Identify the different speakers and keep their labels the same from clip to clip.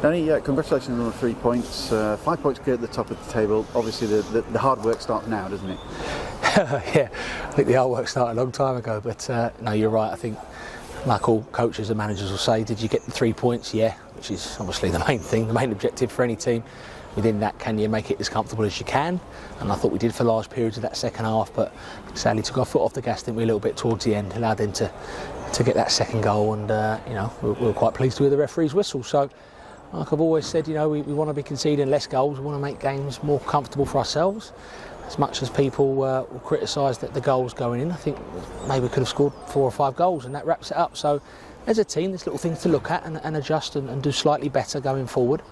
Speaker 1: Danny, congratulations on the 3 points. 5 points clear at the top of the table. Obviously, the hard work starts now, doesn't it?
Speaker 2: Yeah, I think the hard work started a long time ago. But no, you're right. I think, like all coaches and managers will say, did you get the 3 points? Yeah, which is obviously the main thing, the main objective for any team. Within that, can you make it as comfortable as you can? And I thought we did for large periods of that second half, but sadly took our foot off the gas, didn't we, a little bit towards the end, allowed them to get that second goal, and we were quite pleased with the referee's whistle. So, like I've always said, we want to be conceding less goals. We want to make games more comfortable for ourselves. As much as people will criticise that the goals going in, I think maybe we could have scored 4 or 5 goals, and that wraps it up. So, as a team, there's little things to look at and adjust and do slightly better going forward.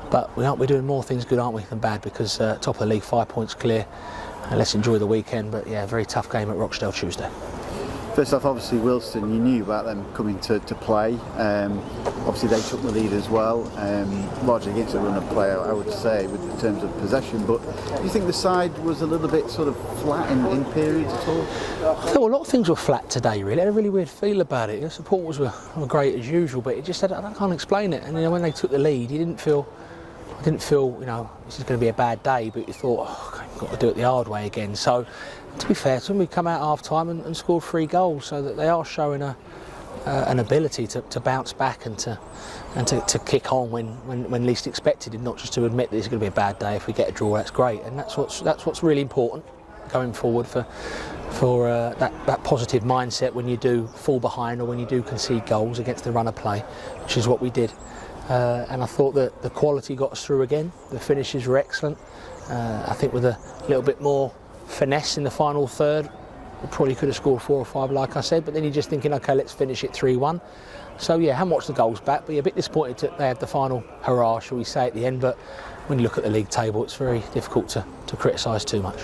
Speaker 2: But we're doing more things good, aren't we, than bad, because top of the league, 5 points clear. Let's enjoy the weekend, but yeah, very tough game at Rochdale Tuesday.
Speaker 1: First off, obviously Wealdstone, you knew about them coming to play. Obviously they took the lead as well, largely against the run of play, I would say, in terms of possession. But do you think the side was a little bit sort of flat in periods at all?
Speaker 2: I thought a lot of things were flat today, really. I had a really weird feel about it. The supporters were great as usual, but it just had, I can't explain it. And when they took the lead, I didn't feel this is going to be a bad day, but you thought, I've got to do it the hard way again. So, to be fair to them, we come out half time and scored 3 goals, so that they are showing an ability to bounce back and to kick on when least expected, and not just to admit that it's going to be a bad day. If we get a draw, that's great, and that's what's really important going forward for that positive mindset when you do fall behind or when you do concede goals against the run of play, which is what we did. And I thought that the quality got us through again. The finishes were excellent. I think with a little bit more finesse in the final third, we probably could have scored 4 or 5, like I said, but then you're just thinking, okay, let's finish it 3-1. So yeah, haven't watched the goals back, but you're a bit disappointed that they had the final hurrah, shall we say, at the end. But when you look at the league table, it's very difficult to criticise too much.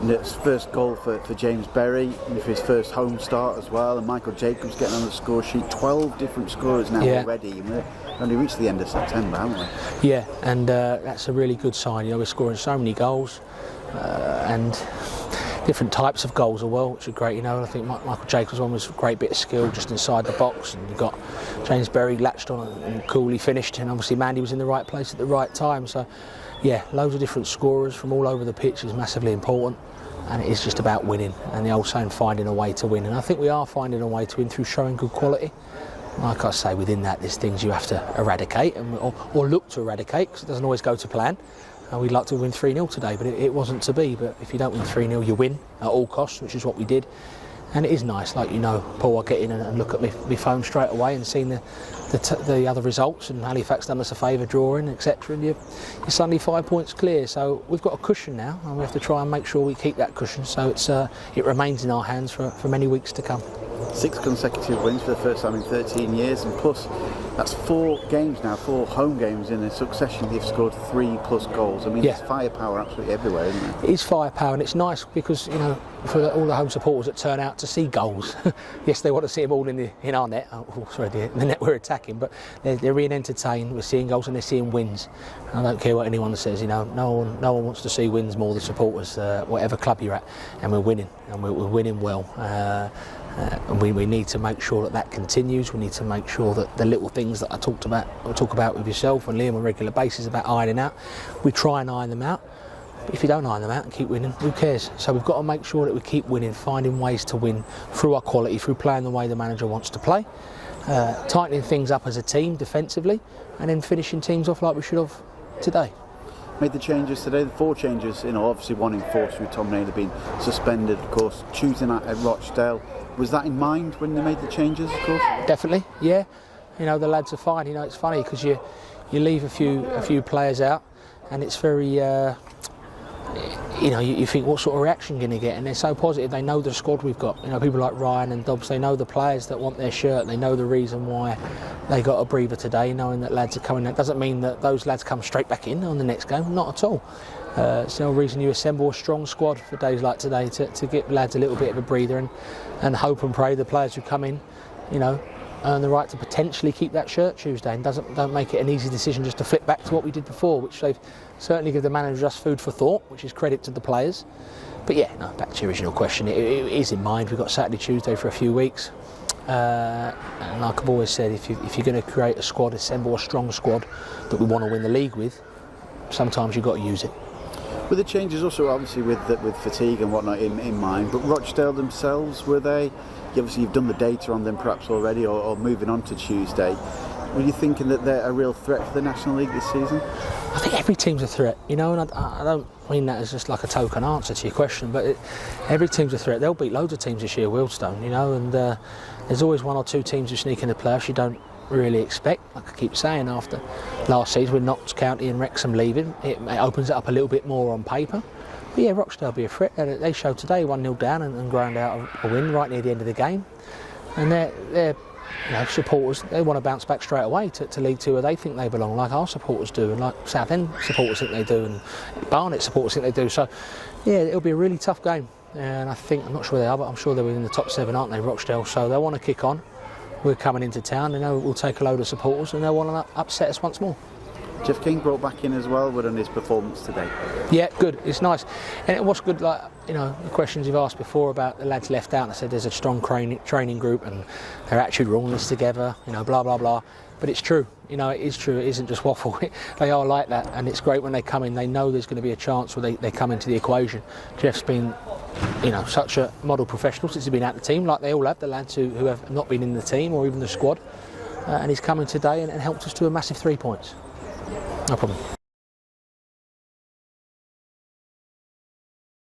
Speaker 1: And it's first goal for James Berry, and for his first home start as well, and Michael Jacobs getting on the score sheet. 12 different scorers now already, and we've only reached the end of September, haven't we?
Speaker 2: Yeah, and that's a really good sign. We're scoring so many goals, and different types of goals as well, which are great. I think Michael Jacobs' one was a great bit of skill just inside the box, and you've got James Berry latched on and coolly finished, and obviously Mandy was in the right place at the right time. So yeah, loads of different scorers from all over the pitch is massively important, and it is just about winning, and the old saying, finding a way to win. And I think we are finding a way to win through showing good quality. Like I say, within that, there's things you have to eradicate or look to eradicate, because it doesn't always go to plan. We'd like to win 3-0 today, but it wasn't to be. But if you don't win 3-0, you win at all costs, which is what we did. And it is nice, like Paul, I get in and look at my phone straight away and seeing the other results, and Halifax done us a favour drawing, etc. And you're suddenly 5 points clear. So we've got a cushion now, and we have to try and make sure we keep that cushion, so it remains in our hands for many weeks to come.
Speaker 1: 6 consecutive wins for the first time in 13 years, and plus that's 4 games now, 4 home games in a succession. You've scored 3+ goals. I mean, there's firepower absolutely everywhere, isn't there?
Speaker 2: It is firepower, and it's nice because for all the home supporters that turn out to see goals, yes, they want to see them all in our net. The net we're attacking, but they're being entertained. We're seeing goals and they're seeing wins. And I don't care what anyone says. No one wants to see wins more than supporters, whatever club you're at, and we're winning, and we're winning well. And we need to make sure that continues. We need to make sure that the little things that I talk about with yourself and Liam on a regular basis about ironing out, we try and iron them out. But if you don't iron them out and keep winning, who cares? So we've got to make sure that we keep winning, finding ways to win through our quality, through playing the way the manager wants to play, tightening things up as a team defensively, and then finishing teams off like we should have today.
Speaker 1: Made the changes today, the 4 changes, obviously one enforced with Tom Naylor being suspended, of course, Tuesday night at Rochdale. Was that in mind when they made the changes, of course? Definitely,
Speaker 2: yeah. The lads are fine. It's funny because you leave a few players out, and it's very, you think, what sort of reaction going to get? And they're so positive. They know the squad we've got. People like Ryan and Dobbs. They know the players that want their shirt. They know the reason why they got a breather today, knowing that lads are coming. That doesn't mean that those lads come straight back in on the next game. Not at all. It's the only reason you assemble a strong squad for days like today, to give lads a little bit of a breather and hope and pray the players who come in, earn the right to potentially keep that shirt Tuesday, and don't make it an easy decision just to flip back to what we did before, which they've certainly given the manager just food for thought, which is credit to the players. But yeah, back to your original question, it is in mind. We've got Saturday, Tuesday for a few weeks. And like I've always said, if you're going to create a squad, assemble a strong squad that we want to win the league with, sometimes you've got to use it.
Speaker 1: Were the changes also obviously with fatigue and whatnot in mind, but Rochdale themselves, were they? Obviously you've done the data on them perhaps already, or moving on to Tuesday. Were you thinking that they're a real threat for the National League this season?
Speaker 2: I think every team's a threat, you know, and I don't mean that as just like a token answer to your question, but every team's a threat. They'll beat loads of teams this year, Wealdstone, you know, and there's always one or two teams who sneak in the playoffs you don't really expect. Like I keep saying, after last season with Notts County and Wrexham leaving, it opens it up a little bit more on paper. But yeah, Rochdale will be a threat. They showed today 1-0 down and ground out a win right near the end of the game. And they're supporters, they want to bounce back straight away to League Two where they think they belong, like our supporters do, and like Southend supporters think they do, and Barnet supporters think they do. So yeah, it'll be a really tough game, and I'm not sure they are, but I'm sure they're within the top 7, aren't they, Rochdale? So they want to kick on. We're coming into town, they know we'll take a load of supporters, and they want to upset us once more.
Speaker 1: Jeff King brought back in as well, but on his performance today.
Speaker 2: Yeah, good. It's nice, and it was good. Like, you know, the questions you've asked before about the lads left out. I said there's a strong training group, and they're actually all in this together. You know, blah blah blah. But it's true. You know, it is true. It isn't just waffle. They are like that, and it's great when they come in. They know there's going to be a chance where they come into the equation. Jeff's been, you know, such a model professional since he's been out the team, like they all have. The lads who have not been in the team or even the squad, and he's coming today and helped us to a massive 3 points. No problem.